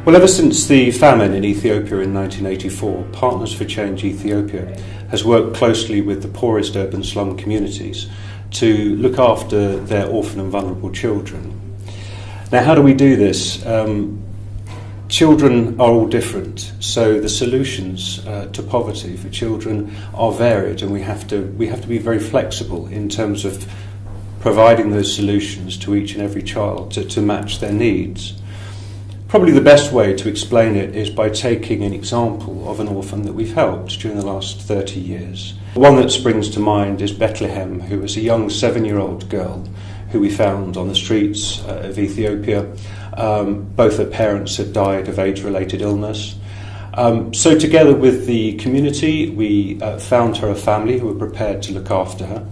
Well, ever since the famine in Ethiopia in 1984, Partners for Change Ethiopia has worked closely with the poorest urban slum communities to look after their orphan and vulnerable children. Now, how do we do this? Children are all different, so the solutions to poverty for children are varied, and we have to be very flexible in terms of providing those solutions to each and every child to match their needs. Probably the best way to explain it is by taking an example of an orphan that we've helped during the last 30 years. One that springs to mind is Bethlehem, who was a young 7-year-old girl who we found on the streets of Ethiopia. Both her parents had died of age-related illness. So together with the community, we found her a family who were prepared to look after her.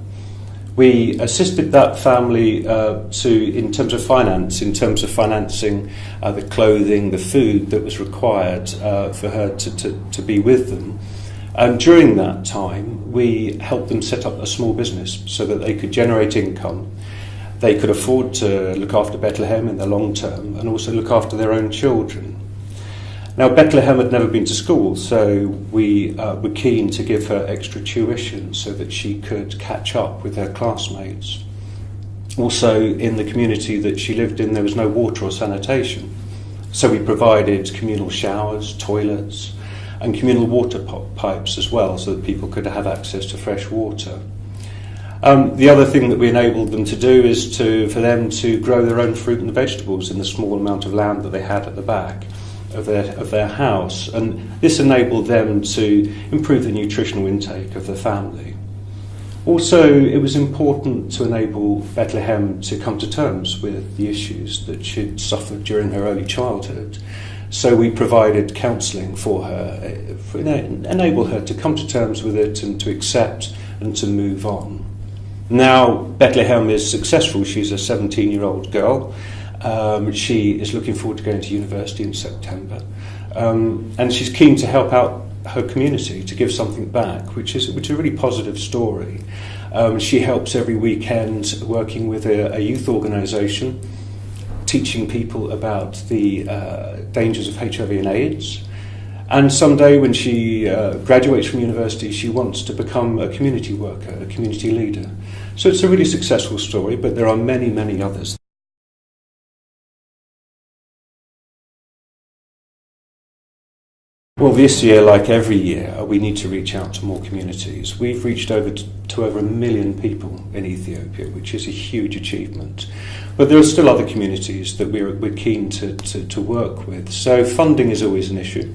We assisted that family in terms of financing the clothing, the food that was required for her to be with them. And during that time, we helped them set up a small business so that they could generate income. They could afford to look after Bethlehem in the long term and also look after their own children. Now, Bethlehem had never been to school, so we were keen to give her extra tuition so that she could catch up with her classmates. Also, in the community that she lived in, there was no water or sanitation. So we provided communal showers, toilets, and communal water pipes as well, so that people could have access to fresh water. The other thing that we enabled them to do is for them to grow their own fruit and vegetables in the small amount of land that they had at the back of their house, and this enabled them to improve the nutritional intake of the family. Also, it was important to enable Bethlehem to come to terms with the issues that she'd suffered during her early childhood. So we provided counselling for her, enable her to come to terms with it and to accept and to move on. Now Bethlehem is successful. She's a 17-year-old girl. She is looking forward to going to university in September, and she's keen to help out her community, to give something back, which is a really positive story. She helps every weekend working with a youth organisation, teaching people about the dangers of HIV and AIDS. And someday when she graduates from university, she wants to become a community worker, a community leader. So it's a really successful story, but there are many, many others. Well, this year, like every year, we need to reach out to more communities. We've reached to over 1 million people in Ethiopia, which is a huge achievement. But there are still other communities that we're keen to work with. So funding is always an issue.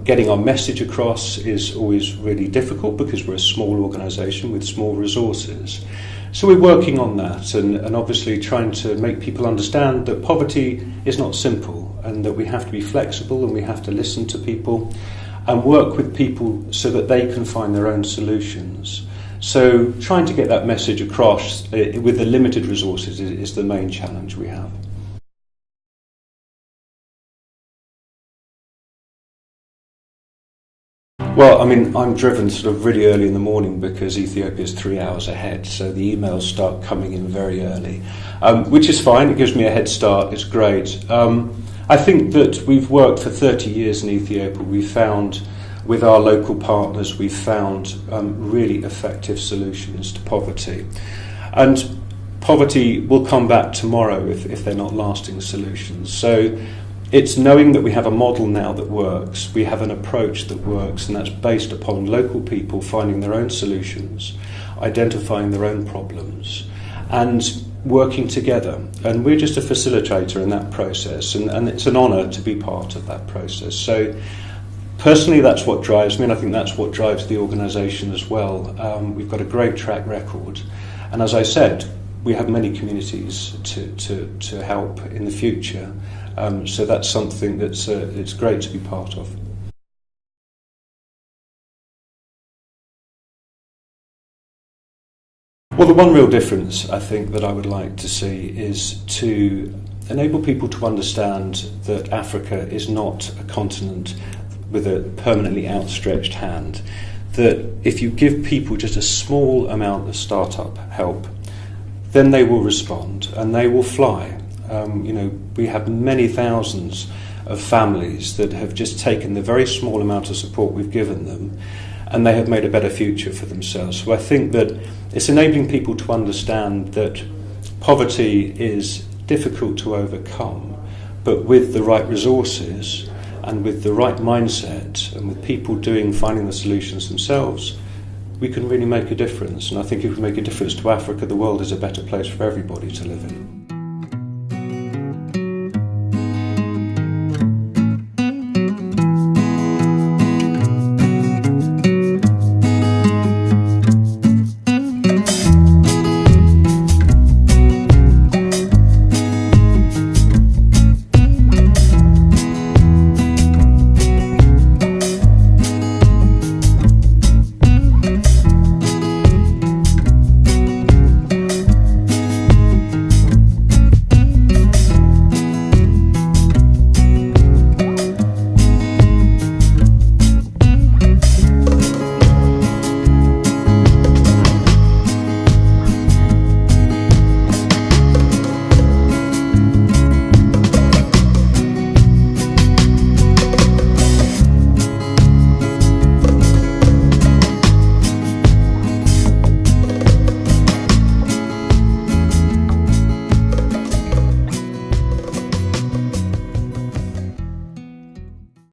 Getting our message across is always really difficult because we're a small organisation with small resources. So we're working on that and obviously trying to make people understand that poverty is not simple and that we have to be flexible and we have to listen to people and work with people so that they can find their own solutions. So trying to get that message across with the limited resources is the main challenge we have. Well, I mean, I'm driven sort of really early in the morning because Ethiopia is 3 hours ahead, so the emails start coming in very early, which is fine. It gives me a head start. It's great. I think that we've worked for 30 years in Ethiopia. We've found, with our local partners, we've found really effective solutions to poverty. And poverty will come back tomorrow if they're not lasting solutions. So it's knowing that we have a model now that works, we have an approach that works, and that's based upon local people finding their own solutions, identifying their own problems, and working together. And we're just a facilitator in that process, and it's an honour to be part of that process. So personally, that's what drives me, and I think that's what drives the organisation as well. We've got a great track record, and as I said, we have many communities to help in the future. So that's something that's it's great to be part of. Well, the one real difference I think that I would like to see is to enable people to understand that Africa is not a continent with a permanently outstretched hand. That if you give people just a small amount of startup help, then they will respond and they will fly. We have many thousands of families that have just taken the very small amount of support we've given them, and they have made a better future for themselves. So I think that it's enabling people to understand that poverty is difficult to overcome, but with the right resources and with the right mindset and with people finding the solutions themselves, we can really make a difference. And I think if we make a difference to Africa, the world is a better place for everybody to live in.